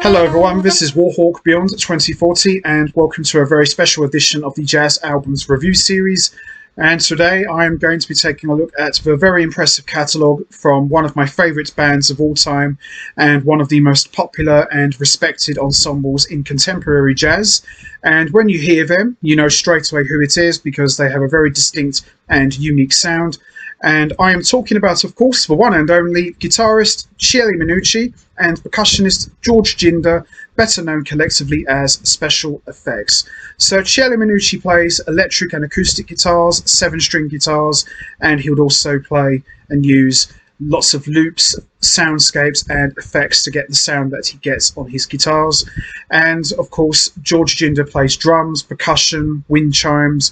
Hello everyone, this is Warhawk Beyond 2040 and welcome to a very special edition of the Jazz Albums Review Series. And today I am going to be taking a look at the very impressive catalogue from one of my favourite bands of all time and one of the most popular and respected ensembles in contemporary jazz. And when you hear them, you know straight away who it is because they have a very distinct and unique sound. And I am talking about, of course, the one and only guitarist Chieli Minucci and percussionist George Jinda, better known collectively as Special EFX. So Chieli Minucci plays electric and acoustic guitars, 7-string guitars, and he would also play and use lots of loops, soundscapes, and effects to get the sound that he gets on his guitars. And, of course, George Jinda plays drums, percussion, wind chimes,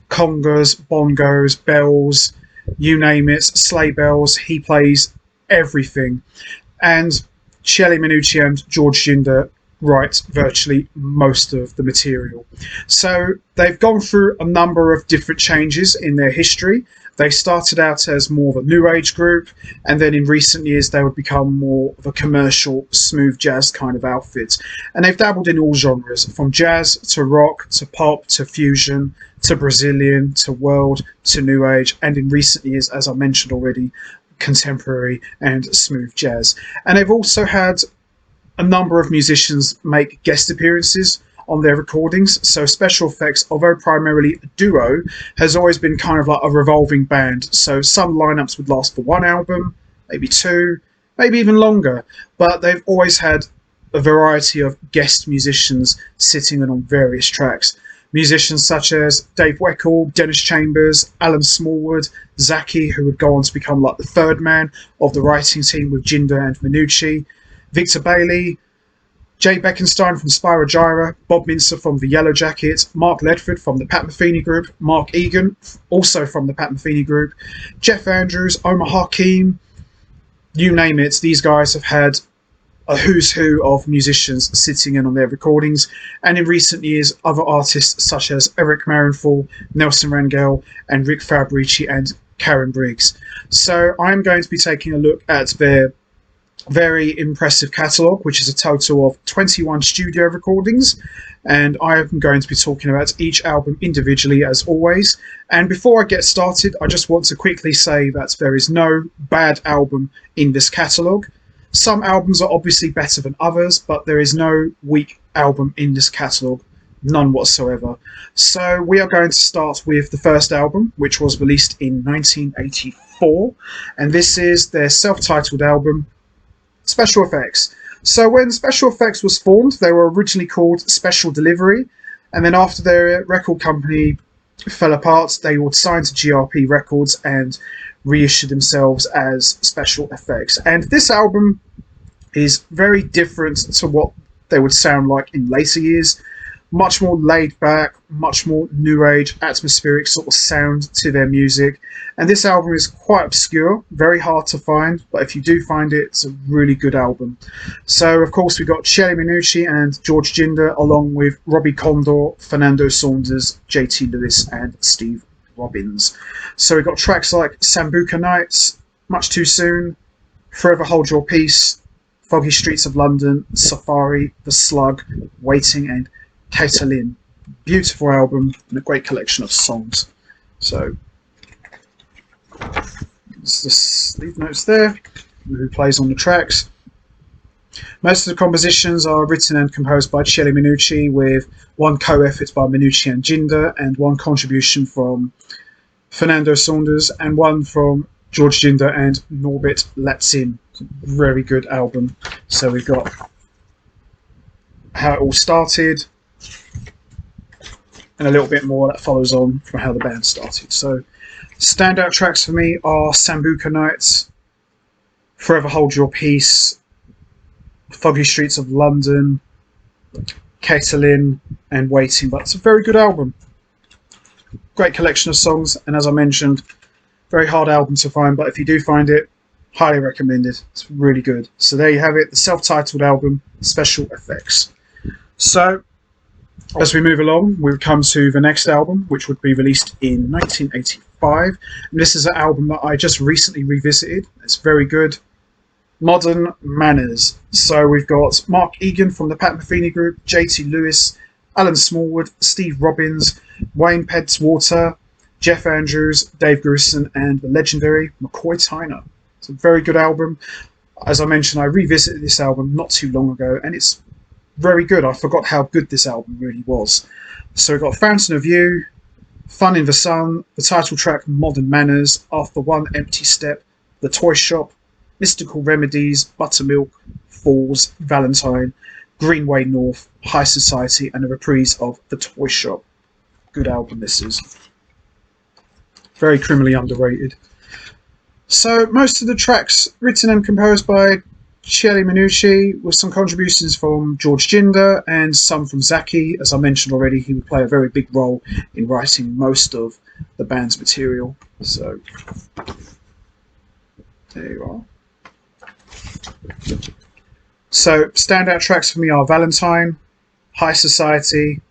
congas, bongos, bells, you name it, sleigh bells. He plays everything. And Chieli Minucci and George Jinda write virtually most of the material. So they've gone through a number of different changes in their history. They started out as more of a new age group, and then in recent years they would become more of a commercial smooth jazz kind of outfit. And they've dabbled in all genres, from jazz to rock to pop to fusion to Brazilian to world to new age, and in recent years, as I mentioned already, contemporary and smooth jazz. And they've also had a number of musicians make guest appearances on their recordings. So Special EFX, although primarily a duo, has always been kind of like a revolving band. So some lineups would last for one album, maybe two, maybe even longer, but they've always had a variety of guest musicians sitting in on various tracks. Musicians such as Dave Weckl, Dennis Chambers, Alan Smallwood, Zaki, who would go on to become like the third man of the writing team with Jinda and Minucci, Victor Bailey, Jay Beckenstein from Spyro Gyra, Bob Mincer from the Yellow Jackets, Mark Ledford from the Pat Metheny Group, Mark Egan, also from the Pat Metheny Group, Jeff Andrews, Omar Hakim, you name it, these guys have had a who's who of musicians sitting in on their recordings. And in recent years, other artists such as Eric Marinful, Nelson Rangel, and Rick Fabrici and Karen Briggs. So I'm going to be taking a look at their very impressive catalogue, which is a total of 21 studio recordings, and I am going to be talking about each album individually as always. And before I get started, I just want to quickly say that there is no bad album in this catalogue. Some albums are obviously better than others, but there is no weak album in this catalogue, none whatsoever. So we are going to start with the first album, which was released in 1984, and this is their self-titled album, Special EFX. So when Special EFX was formed, they were originally called Special Delivery, and then after their record company fell apart, they would sign to GRP Records and reissue themselves as Special EFX. And this album is very different to what they would sound like in later years. Much more laid back, much more new age, atmospheric sort of sound to their music. And this album is quite obscure, very hard to find, but if you do find it, it's a really good album. So, of course, we've got Chieli Minucci and George Jinda, along with Robbie Condor, Fernando Saunders, JT Lewis, and Steve Robbins. So we've got tracks like Sambuca Nights, Much Too Soon, Forever Hold Your Peace, Foggy Streets of London, Safari, The Slug, Waiting, and Caitlin. Beautiful album and a great collection of songs. So let's just leave notes there. Who plays on the tracks? Most of the compositions are written and composed by Chieli Minucci, with one co-effort by Minucci and Jinda, and one contribution from Fernando Saunders, and one from George Jinda and Norbert Latzin. Very good album. So we've got how it all started, and a little bit more that follows on from how the band started. So standout tracks for me are Sambuca Nights, Forever Hold Your Peace, Foggy Streets of London, Caitlin, and Waiting. But it's a very good album. Great collection of songs, and as I mentioned, very hard album to find, but if you do find it, highly recommended. It's really good. So there you have it, the self-titled album, Special EFX. So as we move along, we come to the next album, which would be released in 1985. And this is an album that I just recently revisited. It's very good. Modern Manners. So we've got Mark Egan from the Pat Metheny Group, JT Lewis, Alan Smallwood, Steve Robbins, Wayne Pedswater, Jeff Andrews, Dave Grusin, and the legendary McCoy Tyner. It's a very good album. As I mentioned, I revisited this album not too long ago, and it's very good. I forgot how good this album really was. So we've got Fountain of You, Fun in the Sun, the title track Modern Manners, After One Empty Step, The Toy Shop, Mystical Remedies, Buttermilk, Falls, Valentine, Greenway North, High Society, and a reprise of The Toy Shop. Good album this is. Very criminally underrated. So most of the tracks written and composed by Chieli Minucci, with some contributions from George Jinda and some from Zaki. As I mentioned already, he would play a very big role in writing most of the band's material. So there you are. So standout tracks for me are Valentine, High Society,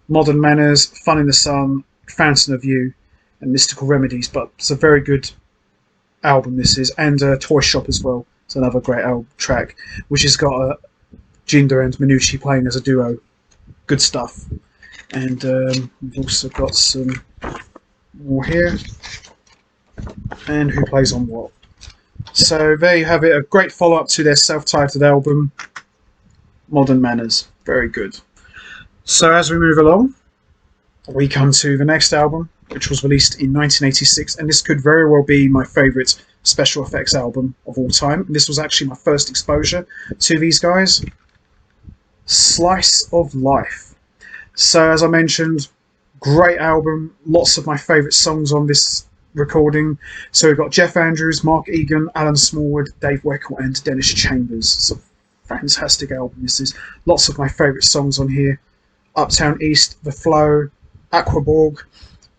Modern Manners, Fun in the Sun, Fountain of You, and Mystical Remedies. But it's a very good album this is, and Toy Shop as well. It's another great album track, which has got Jinda and Minucci playing as a duo. Good stuff. And we've also got some more here. And who plays on what. So there you have it, a great follow-up to their self-titled album, Modern Manners. Very good. So as we move along, we come to the next album, which was released in 1986, and this could very well be my favourite Special EFX album of all time. This was actually my first exposure to these guys. Slice of Life. So as I mentioned, great album, lots of my favourite songs on this recording. So we've got Jeff Andrews, Mark Egan, Alan Smallwood, Dave Weckl, and Dennis Chambers. It's a fantastic album. This is lots of my favourite songs on here. Uptown East, The Flow, Aquaborg,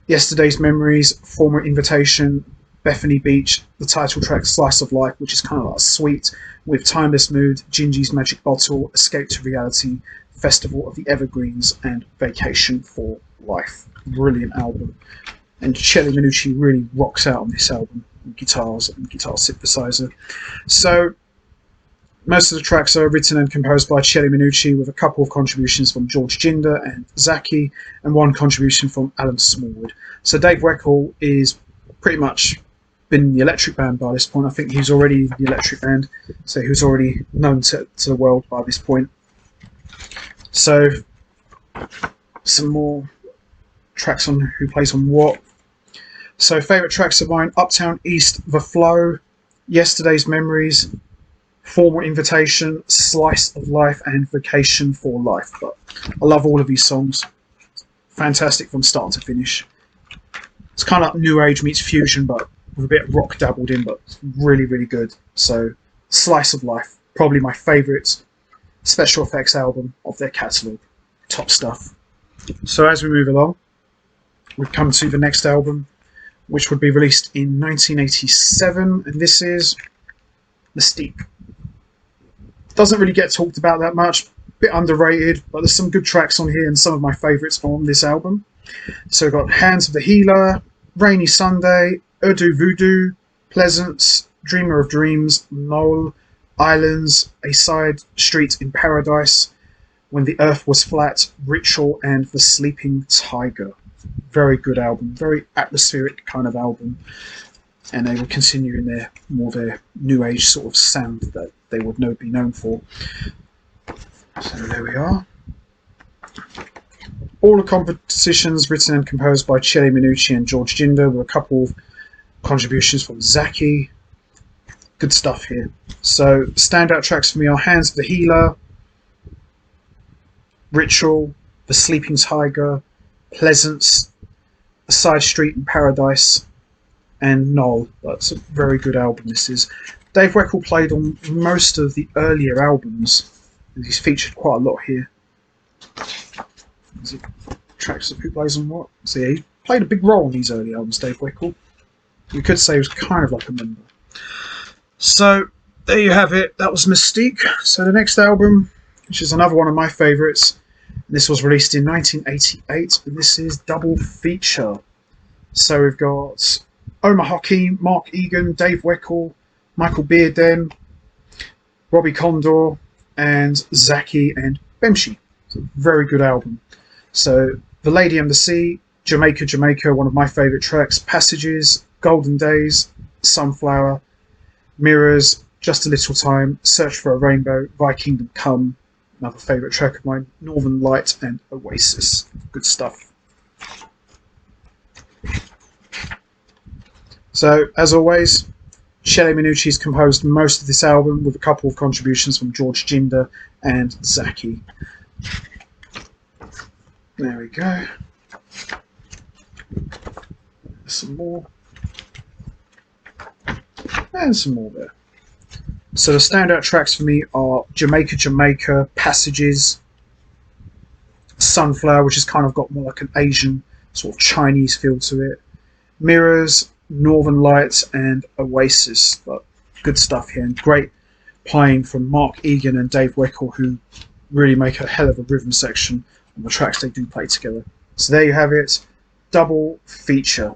Yesterday's Memories, Former Invitation, Bethany Beach, the title track Slice of Life, which is kind of like sweet, with Timeless Mood, Gingy's Magic Bottle, Escape to Reality, Festival of the Evergreens, and Vacation for Life. Brilliant album. And Chieli Minucci really rocks out on this album, with guitars and guitar synthesizer. So most of the tracks are written and composed by Chieli Minucci, with a couple of contributions from George Jinda and Zaki, and one contribution from Alan Smallwood. So Dave Weckl is pretty much been in the Electric Band by this point. I think he's already in the Electric Band, so he was already known to the world by this point. So some more tracks on who plays on what. So favourite tracks of mine: Uptown East, The Flow, Yesterday's Memories, Formal Invitation, Slice of Life, and Vacation for Life. But I love all of these songs. Fantastic from start to finish. It's kind of like new age meets fusion, but with a bit of rock dabbled in, but it's really, really good. So Slice of Life, probably my favourite Special EFX album of their catalogue. Top stuff. So as we move along, we've come to the next album, which would be released in 1987, and this is Mystique. Doesn't really get talked about that much, bit underrated, but there's some good tracks on here and some of my favourites on this album. So we've got Hands of the Healer, Rainy Sunday, Urdu Voodoo, Pleasance, Dreamer of Dreams, Knoll, Islands, A Side Street in Paradise, When the Earth Was Flat, Ritual, and The Sleeping Tiger. Very good album, very atmospheric kind of album, and they will continue in their new age sort of sound that they would be known for. So there we are. All the compositions written and composed by Chieli Minucci and George Jinda, with a couple of contributions from Zaki. Good stuff here. So standout tracks for me are Hands of the Healer, Ritual, The Sleeping Tiger, Pleasance, A Side Street in Paradise, and Knoll. That's a very good album this is. Dave Weckl played on most of the earlier albums. He's featured quite a lot here. Tracks of who plays on what. So yeah, he played a big role in these early albums, Dave Weckl. You could say he was kind of like a member. So there you have it. That was Mystique. So the next album, which is another one of my favourites, this was released in 1988, and this is Double Feature. So we've got Omar Hakim, Mark Egan, Dave Weckl, Michael Bearden, Robbie Condor, and Zaki and Bemshi. It's a very good album. So The Lady and the Sea, Jamaica, Jamaica, one of my favourite tracks, Passages, Golden Days, Sunflower, Mirrors, Just a Little Time, Search for a Rainbow, Thy Kingdom Come, another favourite track of mine, Northern Light and Oasis. Good stuff. So, as always, Chieli Minucci's composed most of this album with a couple of contributions from George Jinda and Zaki. There we go. Some more. And some more there. So the standout tracks for me are Jamaica, Jamaica, Passages, Sunflower, which has kind of got more like an Asian sort of Chinese feel to it, Mirrors, Northern Lights, and Oasis. But good stuff here, and great playing from Mark Egan and Dave Weckl, who really make a hell of a rhythm section on the tracks they do play together. So there you have it, double feature.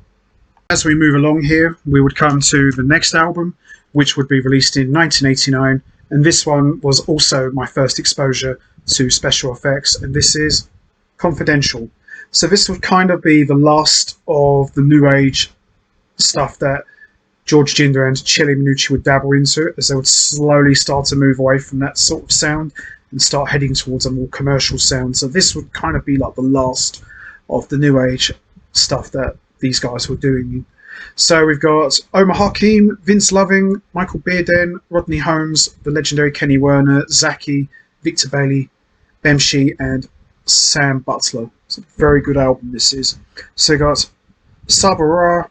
As we move along here, we would come to the next album, which would be released in 1989, and this one was also my first exposure to special effects, and this is Confidential. So this would kind of be the last of the new age stuff that George Jinda and Chieli Minucci would dabble into, as they would slowly start to move away from that sort of sound and start heading towards a more commercial sound. So this would kind of be like the last of the new age stuff that these guys were doing. So we've got Omar Hakim, Vince Loving, Michael Bearden, Rodney Holmes, the legendary Kenny Werner, Zaki, Victor Bailey, Bemshi, and Sam Butler. It's a very good album this is. So we've got Sabara,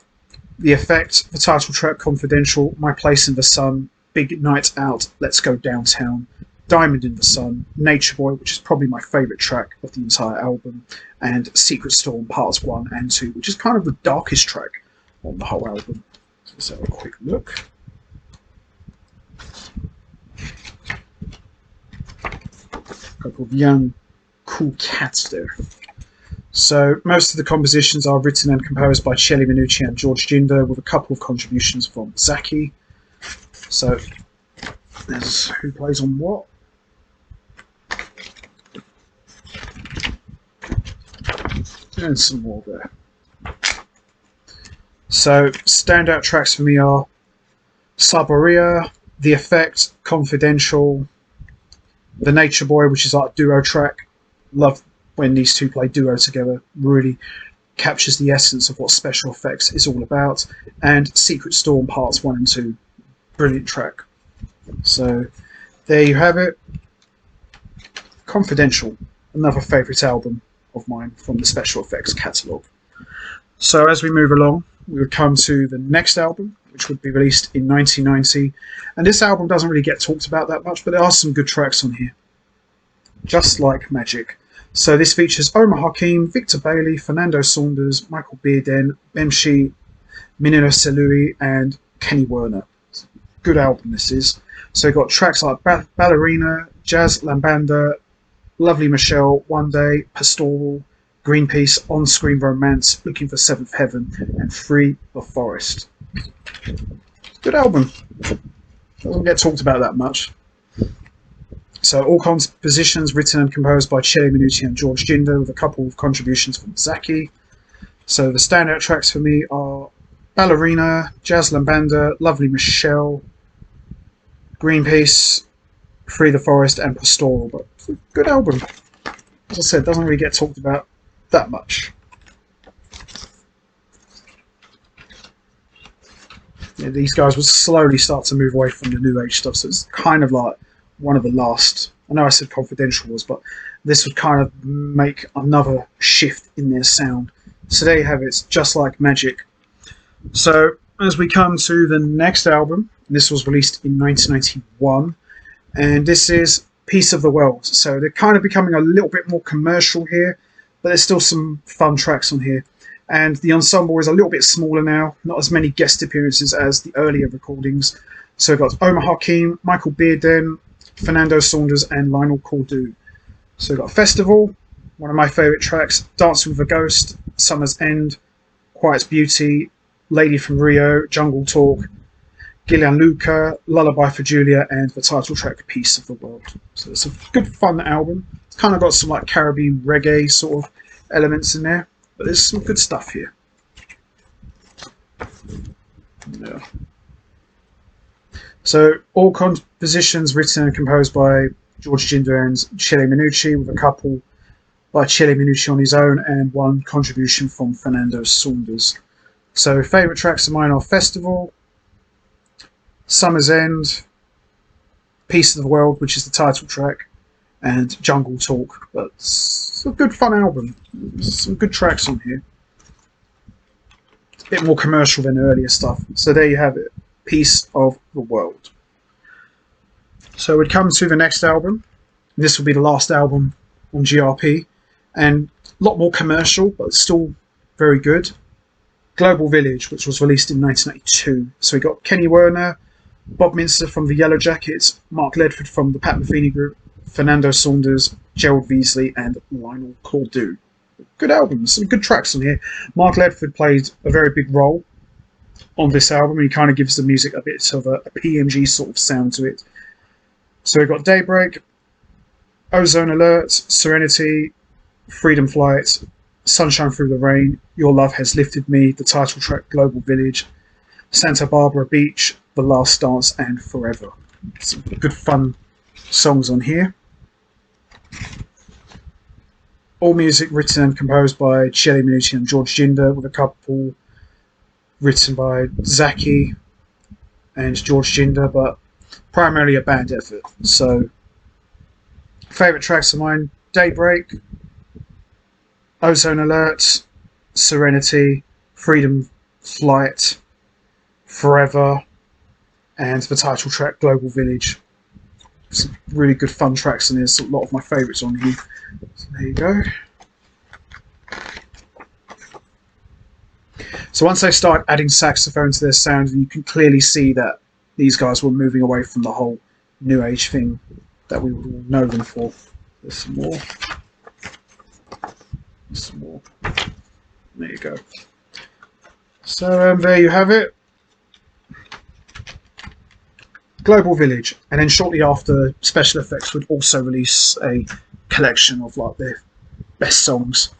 The Effect, the title track Confidential, My Place in the Sun, Big Night Out, Let's Go Downtown, Diamond in the Sun, Nature Boy, which is probably my favourite track of the entire album, and Secret Storm Parts 1 and 2, which is kind of the darkest track on the whole album. So let's have a quick look. A couple of young, cool cats there. So most of the compositions are written and composed by Chieli Minucci and George Jinda, with a couple of contributions from Zaki. So there's who plays on what. And some more there. So standout tracks for me are Sabaria, The Effect, Confidential, The Nature Boy, which is like a duo track. Love when these two play duo together. Really captures the essence of what special effects is all about. And Secret Storm Parts 1 and 2. Brilliant track. So there you have it. Confidential, another favourite album of mine from the special effects catalogue. So as we move along, we would come to the next album, which would be released in 1990. And this album doesn't really get talked about that much, but there are some good tracks on here. Just Like Magic. So this features Omar Hakim, Victor Bailey, Fernando Saunders, Michael Bearden, Bemshi, Minino Selui, and Kenny Werner. Good album this is. So you've got tracks like Ballerina, Jazz Lambanda, Lovely Michelle, One Day, Pastoral, Greenpeace, On-Screen Romance, Looking for Seventh Heaven, and Free the Forest. Good album. Doesn't get talked about that much. So all compositions written and composed by Chieli Minucci and George Jinda, with a couple of contributions from Zaki. So the standout tracks for me are Ballerina, Jazz Lambanda, Lovely Michelle, Greenpeace, Free the Forest, and Pastoral. But it's a good album. As I said, doesn't really get talked about that much. Yeah, these guys would slowly start to move away from the new age stuff, so it's kind of like one of the last. I know I said Confidential was, but this would kind of make another shift in their sound. So there you have it, Just Like Magic. So as we come to the next album, this was released in 1991, and this is Piece of the World. So they're kind of becoming a little bit more commercial here, but there's still some fun tracks on here. And the ensemble is a little bit smaller now, not as many guest appearances as the earlier recordings. So we've got Omar Hakim, Michael Bearden, Fernando Saunders, and Lionel Cordew. So we've got Festival, one of my favourite tracks, Dancing with a Ghost, Summer's End, Quiet's Beauty, Lady from Rio, Jungle Talk, Luca, Lullaby for Julia, and the title track Piece of the World. So it's a good fun album. It's kind of got some like Caribbean reggae sort of elements in there, but there's some good stuff here. Yeah. So all compositions written and composed by George Jinda and Chieli Minucci, with a couple by Chieli Minucci on his own and one contribution from Fernando Saunders. So favourite tracks of mine are Festival, Summer's End, Piece of the World, which is the title track, and Jungle Talk. But it's a good fun album. There's some good tracks on here. It's a bit more commercial than earlier stuff. So there you have it. Piece of the World. So we'd come to the next album. This will be the last album on GRP, and a lot more commercial, but still very good. Global Village, which was released in 1992. So we got Kenny Werner, Bob Minster from the Yellow Jackets, Mark Ledford from the Pat Metheny Group, Fernando Saunders, Gerald Veasley, and Lionel Cordew. Good albums, some good tracks on here. Mark Ledford played a very big role on this album. He kind of gives the music a bit of a PMG sort of sound to it. So we've got Daybreak, Ozone Alert, Serenity, Freedom Flight, Sunshine Through the Rain, Your Love Has Lifted Me, the title track Global Village, Santa Barbara Beach, The Last Dance, and Forever. Some good fun songs on here. All music written and composed by Chieli Minucci and George Jinda, with a couple written by Zaki and George Jinda, but primarily a band effort. So, favourite tracks of mine: Daybreak, Ozone Alert, Serenity, Freedom Flight, Forever, and the title track Global Village. Some really good fun tracks, and there's a lot of my favourites on here. So there you go. So once they start adding saxophone to their sound, you can clearly see that these guys were moving away from the whole new age thing that we would all know them for. There's some more. Some more. There you go. So there you have it. Global Village. And then shortly after, Special EFX would also release a collection of like their best songs.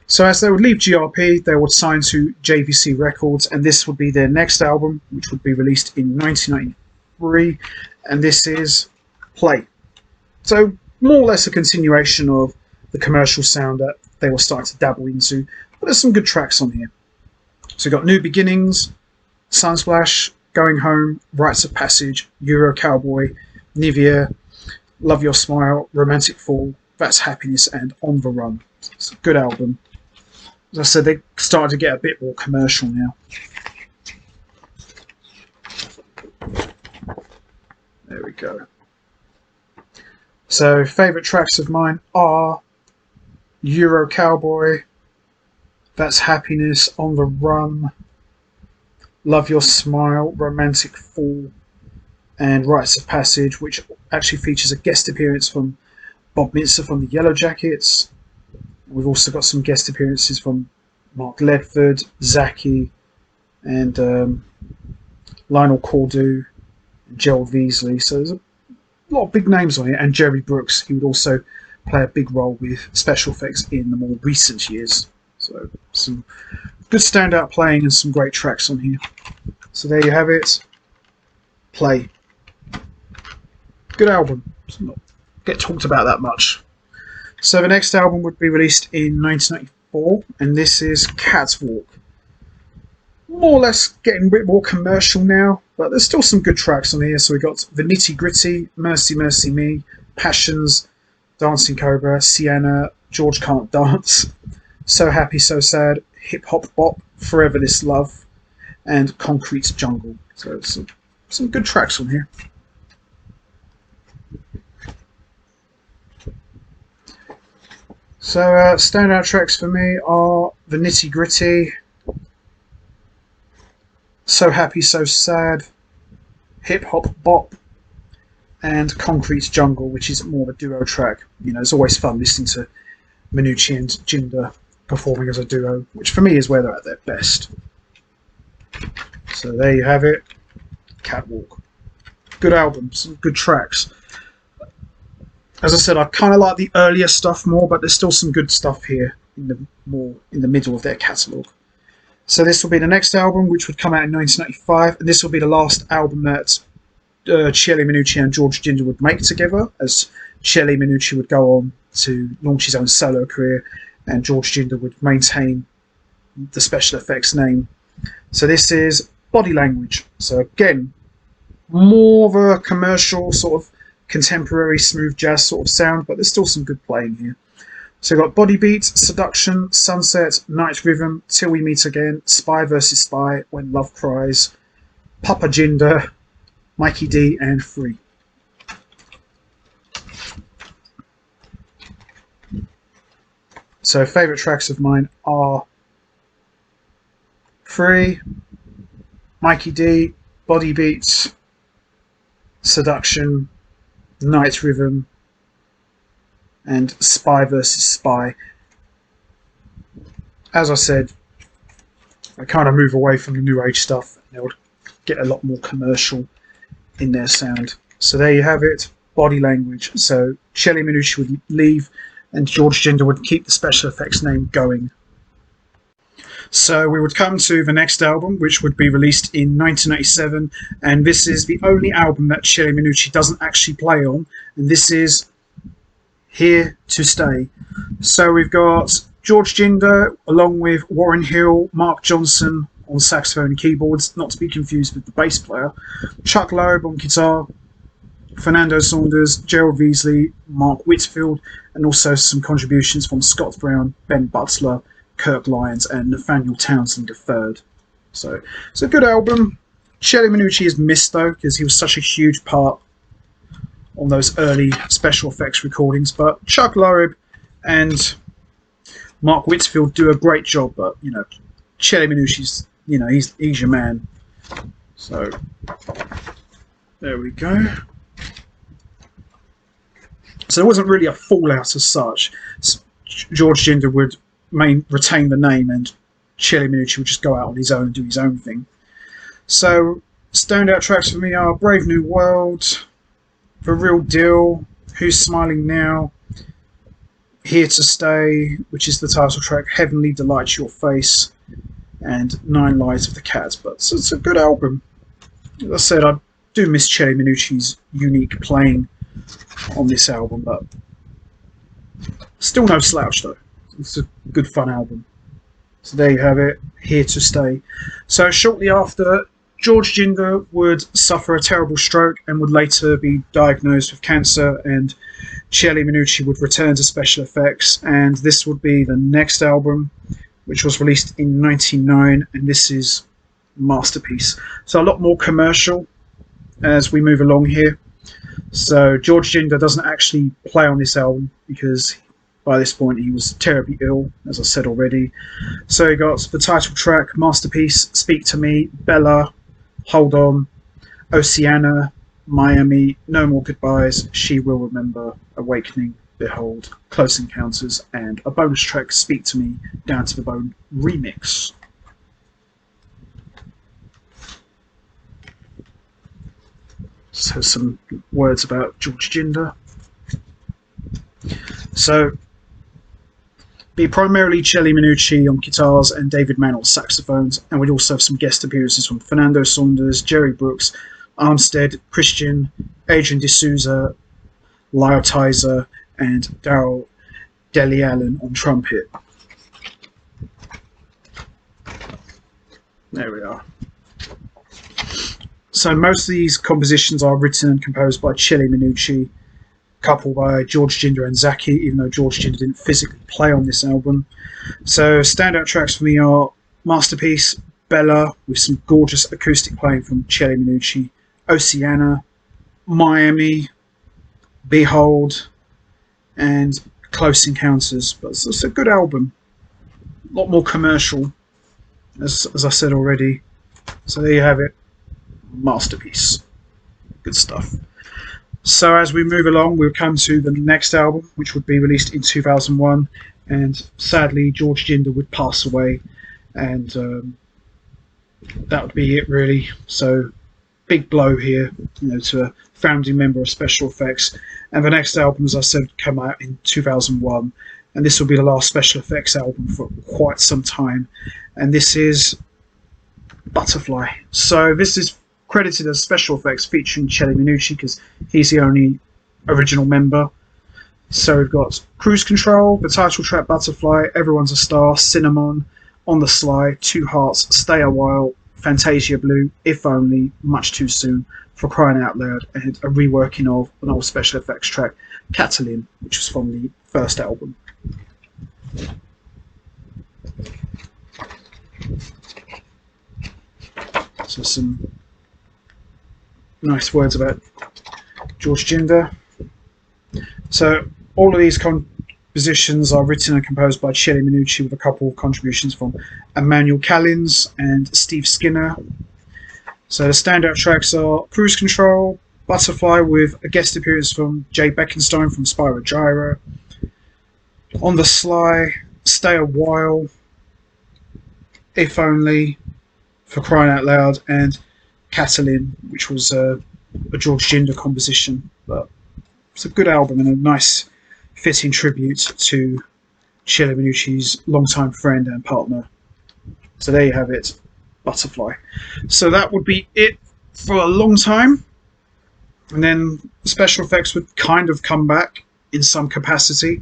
So as they would leave GRP, they would sign to JVC Records, and this would be their next album, which would be released in 1993, and this is Play. So more or less a continuation of the commercial sound that they were starting to dabble into, but there's some good tracks on here. So we've got New Beginnings, Sunsplash, Going Home, Rites of Passage, Euro Cowboy, Nivea, Love Your Smile, Romantic Fall, That's Happiness, and On the Run. It's a good album. As I said, they started to get a bit more commercial now. There we go. So, favourite tracks of mine are Euro Cowboy, That's Happiness, On the Run, Love Your Smile, Romantic Fall, and Rites of Passage, which actually features a guest appearance from Bob Minster from the Yellow Jackets. We've also got some guest appearances from Mark Ledford, Zaki, and Lionel Cordew, and Gerald Veasley. So there's a lot of big names on here. And Jerry Brooks, he would also play a big role with Special EFX in the more recent years. So some good standout playing and some great tracks on here. So there you have it. Play. Good album. It's not get talked about that much. So the next album would be released in 1994, and this is Catwalk. More or less getting a bit more commercial now, but there's still some good tracks on here. So we got The Nitty Gritty, Mercy Mercy Me, Passions, Dancing Cobra, Sienna, George Can't Dance, So Happy So Sad, Hip Hop Bop, Forever This Love, and Concrete Jungle. So some good tracks on here. So standout tracks for me are The Nitty Gritty, So Happy So Sad, Hip Hop Bop, and Concrete Jungle, which is more of a duo track. You know, it's always fun listening to Minucci and Jinda performing as a duo, which for me is where they're at their best. So there you have it. Catwalk. Good album, some good tracks. As I said, I kind of like the earlier stuff more, but there's still some good stuff here in the middle of their catalogue. So this will be the next album, which would come out in 1995, and this will be the last album that Chieli Minucci and George Jinda would make together, as Chieli Minucci would go on to launch his own solo career, and George Jinda would maintain the Special EFX name. So this is Body Language. So again, more of a commercial sort of contemporary smooth jazz sort of sound, but there's still some good playing here. So we've got Body Beat, Seduction, Sunset, Night Rhythm, Till We Meet Again, Spy vs. Spy, When Love Cries, Papa Jinda, Mikey D, and Free. So favourite tracks of mine are Free, Mikey D, Body Beats, Seduction, Night Rhythm, and Spy vs. Spy. As I said, I kind of move away from the new age stuff. They'll get a lot more commercial in their sound. So there you have it, Body Language. So Chieli Minucci would leave and George Jinda would keep the Special EFX name going. So we would come to the next album, which would be released in 1987, and this is the only album that Chieli Minucci doesn't actually play on, and this is Here to Stay. So we've got George Jinda along with Warren Hill, Mark Johnson on saxophone and keyboards, not to be confused with the bass player, Chuck Loeb on guitar, Fernando Saunders, Gerald Veasley, Mark Whitfield, and also some contributions from Scott Brown, Ben Butler, Kirk Lyons, and Nathaniel Townsend III. So it's a good album. Chieli Minucci is missed though, because he was such a huge part on those early Special EFX recordings, but Chuck Loeb and Mark Whitfield do a great job, but you know, Chieli Minucci's, you know, he's your man. So there we go. So there wasn't really a fallout as such. George Jinda would retain the name, and Chieli Minucci would just go out on his own and do his own thing. So standout tracks for me are Brave New World, The Real Deal, Who's Smiling Now, Here to Stay, which is the title track, Heavenly Delights Your Face, and Nine Lives of the Cat. But it's a good album. As I said, I do miss Chieli Minucci's unique playing on this album, but still no slouch though. It's a good fun album. So there you have it, Here to Stay. So shortly after, George Jinda would suffer a terrible stroke and would later be diagnosed with cancer, and Chieli Minucci would return to Special EFX, and this would be the next album, which was released in 1999, and this is Masterpiece. So a lot more commercial as we move along here. So George Jinda doesn't actually play on this album because by this point he was terribly ill, as I said already. So he got the title track, Masterpiece, Speak to Me, Bella, Hold On, Oceana, Miami, No More Goodbyes, She Will Remember, Awakening, Behold, Close Encounters, and a bonus track, Speak to Me, Down to the Bone remix. So some words about George Jinda. So be primarily Chieli Minucci on guitars and David Mann on saxophones, and we'd also have some guest appearances from Fernando Saunders, Jerry Brooks, Armstead, Christian, Adrian D'Souza, Lyle Tizer, and Daryl Deli Allen on trumpet. There we are. So most of these compositions are written and composed by Chieli Minucci, coupled by George Jinda and Zaki, even though George Jinda didn't physically play on this album. So standout tracks for me are Masterpiece, Bella, with some gorgeous acoustic playing from Chieli Minucci, Oceana, Miami, Behold, and Close Encounters. But it's a good album. A lot more commercial, as I said already. So there you have it. Masterpiece. Good stuff. So as we move along, we'll come to the next album, which would be released in 2001, and sadly George Jinda would pass away, and that would be it really. So big blow here, to a founding member of Special EFX. And the next album, as I said, came out in 2001, and this will be the last Special EFX album for quite some time. And this is Butterfly. So this is credited as Special EFX featuring Chieli Minucci because he's the only original member. So we've got Cruise Control, the title track Butterfly, Everyone's a Star, Cinnamon, On the Sly, Two Hearts, Stay a While, Fantasia Blue, If Only, Much Too Soon, For Crying Out Loud, and a reworking of an old Special EFX track, Catalin, which was from the first album. So some nice words about George Jinda. So all of these compositions are written and composed by Chieli Minucci with a couple of contributions from Emmanuel Callins and Steve Skinner. So the standout tracks are Cruise Control, Butterfly with a guest appearance from Jay Beckenstein from Spyro Gyra, On the Sly, Stay a While, If Only, For Crying Out Loud, and Catalin, which was a George Jinda composition. But it's a good album and a nice fitting tribute to Chieli Minucci's longtime friend and partner. So there you have it, Butterfly. So that would be it for a long time, and then Special EFX would kind of come back in some capacity,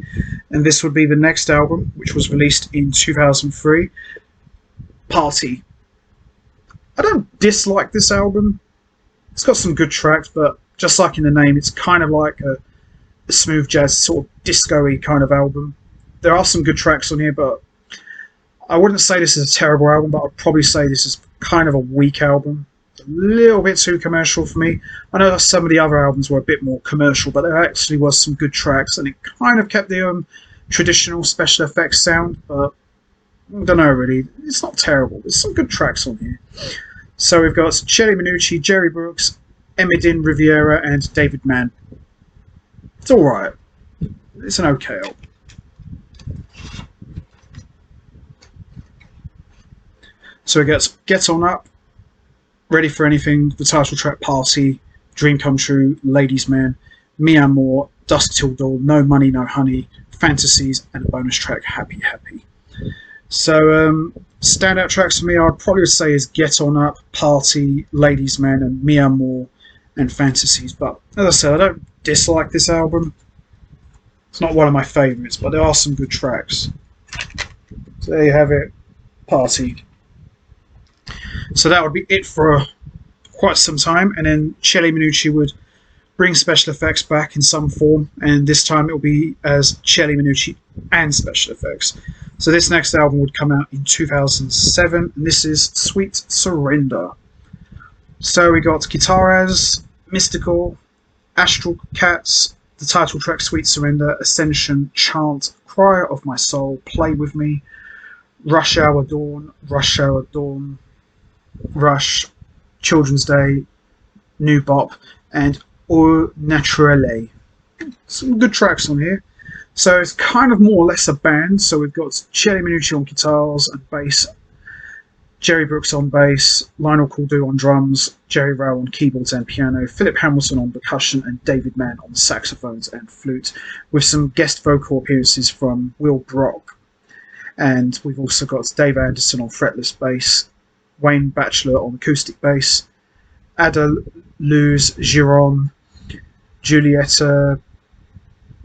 and this would be the next album, which was released in 2003, Party. I don't dislike this album. It's got some good tracks, but just like in the name, it's kind of like a smooth jazz, sort of disco-y kind of album. There are some good tracks on here, but I wouldn't say this is a terrible album, but I'd probably say this is kind of a weak album. A little bit too commercial for me. I know that some of the other albums were a bit more commercial, but there actually was some good tracks, and it kind of kept the traditional Special EFX sound, but I don't know really. It's not terrible. There's some good tracks on here. So we've got Chieli Minucci, Jerry Brooks, Emedin Riviera, and David Mann. It's alright. It's an okay album. So we got Get On Up, Ready for Anything, the title track Party, Dream Come True, Ladies Man, Me Amor, Dusk Till Dawn, No Money, No Honey, Fantasies, and a bonus track, Happy Happy. So standout tracks for me, I'd probably say is Get On Up, Party, Ladies Man, and Me Amor, and Fantasies. But as I said, I don't dislike this album. It's not one of my favourites, but there are some good tracks. So there you have it, Party. So that would be it for quite some time, and then Chieli Minucci would bring Special EFX back in some form, and this time it will be as Chieli Minucci and Special EFX. So this next album would come out in 2007, and this is Sweet Surrender. So we got Guitarist, Mystical, Astral Cats, the title track Sweet Surrender, Ascension, Chant, Cry of My Soul, Play With Me, Rush Hour Dawn, Rush Hour Dawn, Rush, Children's Day, New Bop, and Au Naturelle. Some good tracks on here. So it's kind of more or less a band. So we've got Chieli Minucci on guitars and bass, Jerry Brooks on bass, Lionel Cordew on drums, Jerry Rowe on keyboards and piano, Philip Hamilton on percussion, and David Mann on saxophones and flute, with some guest vocal appearances from Will Brock. And we've also got Dave Anderson on fretless bass, Wayne Batchelor on acoustic bass, Ada Luz Giron, Giulietta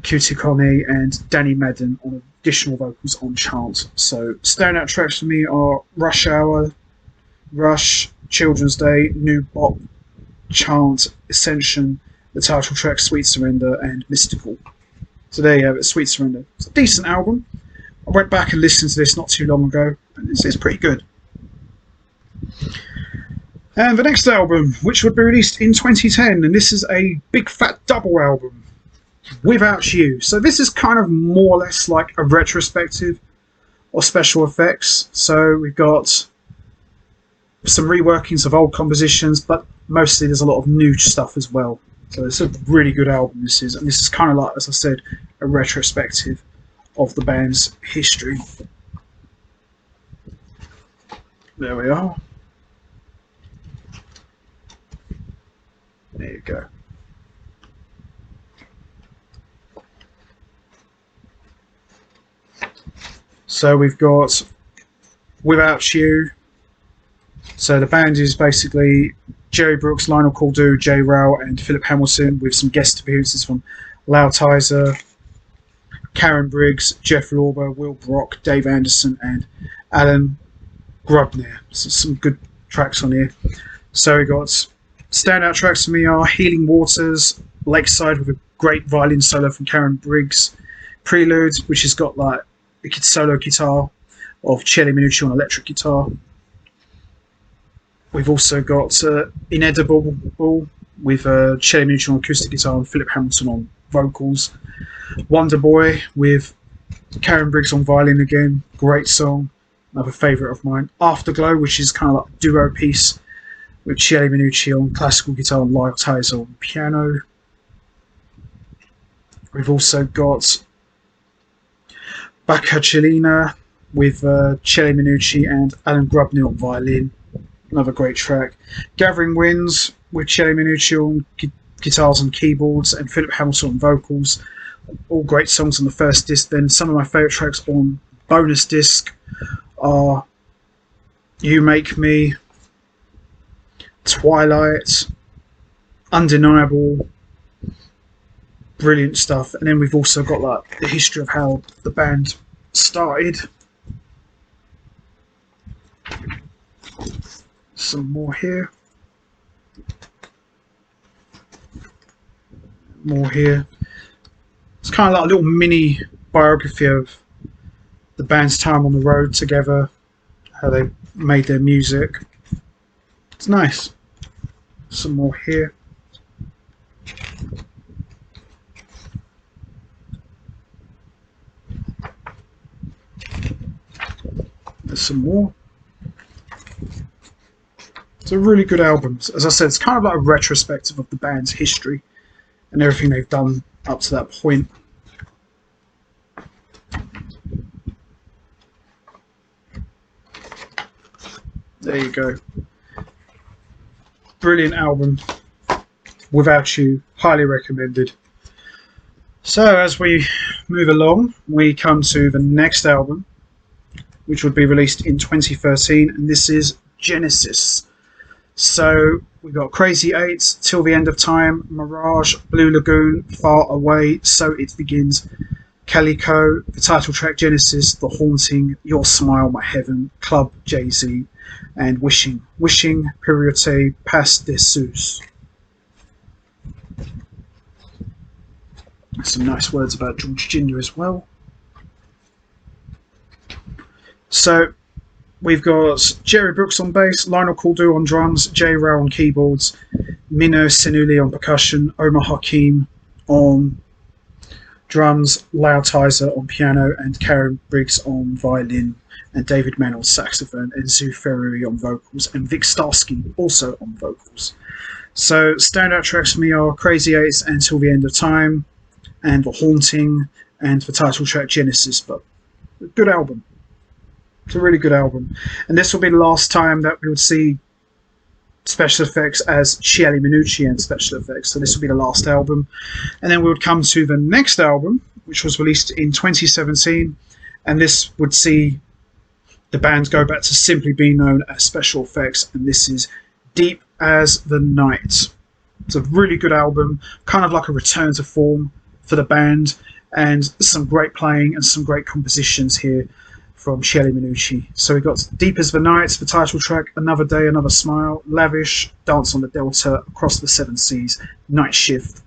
Cuticone, and Danny Madden on additional vocals on chant. So standout tracks for me are Rush Hour, Rush, Children's Day, New Bop, Chant, Ascension, the title track Sweet Surrender, and Mystical. So there you have it, Sweet Surrender. It's a decent album. I went back and listened to this not too long ago, and it's pretty good. And the next album, which would be released in 2010, and this is a big fat double album, Without You. So this is kind of more or less like a retrospective of Special EFX. So we've got some reworkings of old compositions, but mostly there's a lot of new stuff as well. So it's a really good album this is, and this is kind of like, as I said, a retrospective of the band's history. There we are. There you go. So we've got Without You. So the band is basically Jerry Brooks, Lionel Cordew, Jay Rowell and Philip Hamilton, with some guest appearances from Loudtizer, Karen Briggs, Jeff Lorber, Will Brock, Dave Anderson and Alan Grubner. So some good tracks on here. So we got standout tracks for me are Healing Waters, Lakeside with a great violin solo from Karen Briggs, Prelude, which has got like a solo guitar of Chieli Minucci on electric guitar. We've also got Inedible with Chieli Minucci on acoustic guitar and Philip Hamilton on vocals. Wonder Boy with Karen Briggs on violin again, great song, another favourite of mine. Afterglow, which is kind of like a duo piece with Chieli Minucci on classical guitar and Loudtizer on piano. We've also got Bacchanalina with Chieli Minucci and Alan Grubner on violin, another great track. Gathering Winds with Chieli Minucci on guitars and keyboards and Philip Hamilton on vocals, all great songs on the first disc. Then some of my favourite tracks on bonus disc are You Make Me, Twilight, Undeniable, brilliant stuff. And then we've also got like the history of how the band started. Some more here. More here. It's kind of like a little mini biography of the band's time on the road together, how they made their music. It's nice. Some more here. There's some more. It's a really good album. As I said, it's kind of like a retrospective of the band's history and everything they've done up to that point. There you go. Brilliant album. Without You, highly recommended. So as we move along, we come to the next album, which would be released in 2013, and this is Genesis. So we've got Crazy 8, Till the End of Time, Mirage, Blue Lagoon, Far Away, So It Begins, Calico, the title track Genesis, The Haunting, Your Smile, My Heaven, Club, Jay-Z, and Wishing. Wishing, Priorité, Pas de Sous. Some nice words about George Jinda as well. So we've got Jerry Brooks on bass, Lionel Cordew on drums, Jay Rowell on keyboards, Mino Senuli on percussion, Omar Hakim on drums, Loudtizer on piano, and Karen Briggs on violin, and David Mann on saxophone, and Zoo Ferrari on vocals, and Vic Starsky also on vocals. So standout tracks for me are Crazy 8 and Till the End of Time, and The Haunting, and the title track Genesis. But a good album. It's a really good album. And this will be the last time that we would see Special EFX as Chieli Minucci and Special EFX. So this will be the last album. And then we would come to the next album, which was released in 2017. And this would see the band go back to simply being known as Special EFX. And this is Deep as the Night. It's a really good album, kind of like a return to form for the band. And some great playing and some great compositions here from Chieli Minucci. So we got Deep as the Night, the title track, Another Day, Another Smile, Lavish, Dance on the Delta, Across the Seven Seas, Night Shift,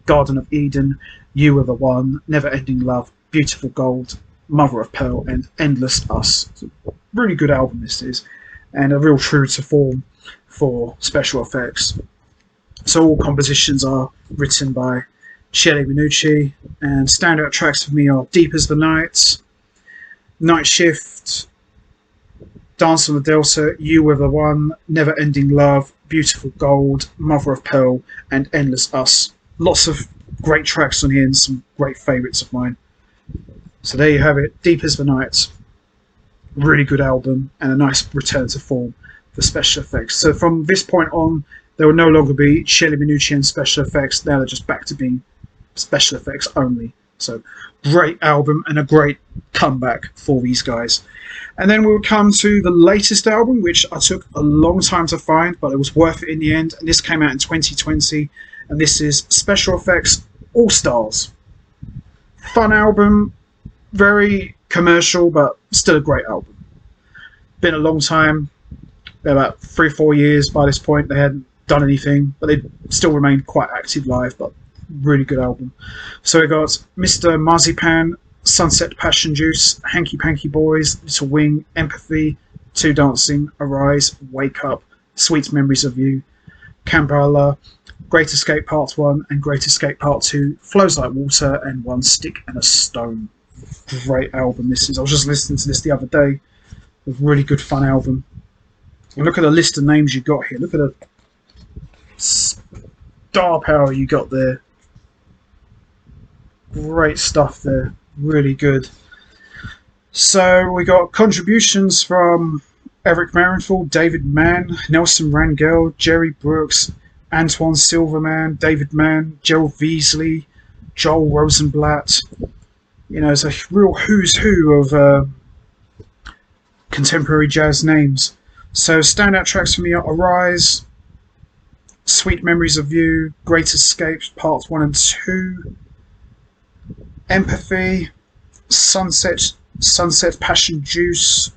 Garden of Eden, You Are the One, Never Ending Love, Beautiful Gold, Mother of Pearl, and Endless Us. It's a really good album this is, and a real true to form for Special EFX. So all compositions are written by Chieli Minucci, and standout tracks for me are Deep as the Night, Night Shift, Dance on the Delta, You Were the One, Never Ending Love, Beautiful Gold, Mother of Pearl, and Endless Us. Lots of great tracks on here and some great favourites of mine. So there you have it, Deep as the Night. Really good album and a nice return to form for Special EFX. So from this point on, There will no longer be Chieli Minucci and Special EFX. Now they're just back to being Special EFX only. So great album and a great comeback for these guys. And then we'll come to the latest album, which I took a long time to find, but it was worth it in the end. And this came out in 2020, and this is Special EFX All Stars. Fun album, very commercial, but still a great album. Been a long time, about 3 or 4 years by this point. They hadn't done anything, but they still remained quite active live, but really good album. So we got Mr. Marzipan, Sunset Passion Juice, Hanky Panky Boys, Little Wing, Empathy, Two Dancing, Arise, Wake Up, Sweet Memories of You, Kambala, Great Escape Part 1 and Great Escape Part 2, Flows Like Water, and One Stick and a Stone. Great album this is. I was just listening to this the other day. A really good fun album. And look at the list of names you got here. Look at the star power you got there. Great stuff there. Really good. So we got contributions from Eric Marinford, David Mann, Nelson Rangel, Jerry Brooks, Antoine Silverman, David Mann, Joel Veasley, Joel Rosenblatt. You know, it's a real who's who of contemporary jazz names. So standout tracks for me are Arise, Sweet Memories of You, Great Escapes Parts 1 and 2, Empathy, Sunset Passion Juice,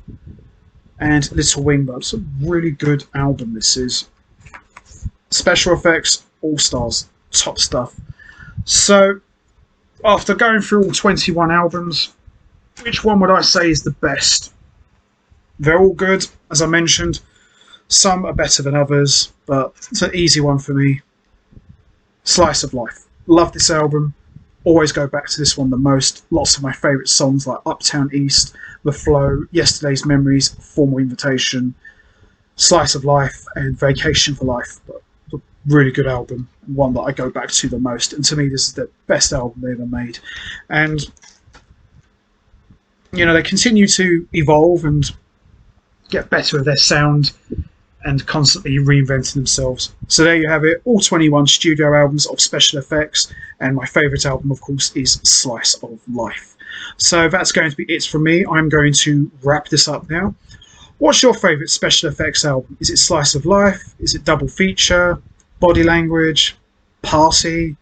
and Little Wing. But it's a really good album this is. Special EFX All Stars, top stuff. So after going through all 21 albums, which one would I say is the best? They're all good, as I mentioned. Some are better than others, but it's an easy one for me. Slice of Life. Love this album. Always go back to this one the most. Lots of my favourite songs like Uptown East, The Flow, Yesterday's Memories, Formal Invitation, Slice of Life, and Vacation for Life. But a really good album, one that I go back to the most. And to me, this is the best album they ever made. And, you know, they continue to evolve and get better at their sound and constantly reinventing themselves. So there you have it, all 21 studio albums of Special EFX, and my favourite album, of course, is Slice of Life. So that's going to be it from me. I'm going to wrap this up now. What's your favourite Special EFX album? Is it Slice of Life? Is it Double Feature? Body Language? Party?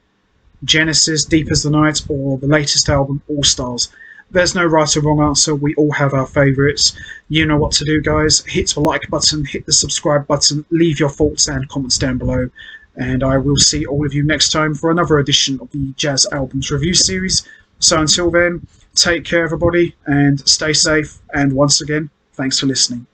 Genesis? Deep as the Night? Or the latest album, All Stars? There's no right or wrong answer. We all have our favourites. You know what to do, guys. Hit the like button, hit the subscribe button, leave your thoughts and comments down below. And I will see all of you next time for another edition of the Jazz Albums Review Series. So until then, take care, everybody, and stay safe. And once again, thanks for listening.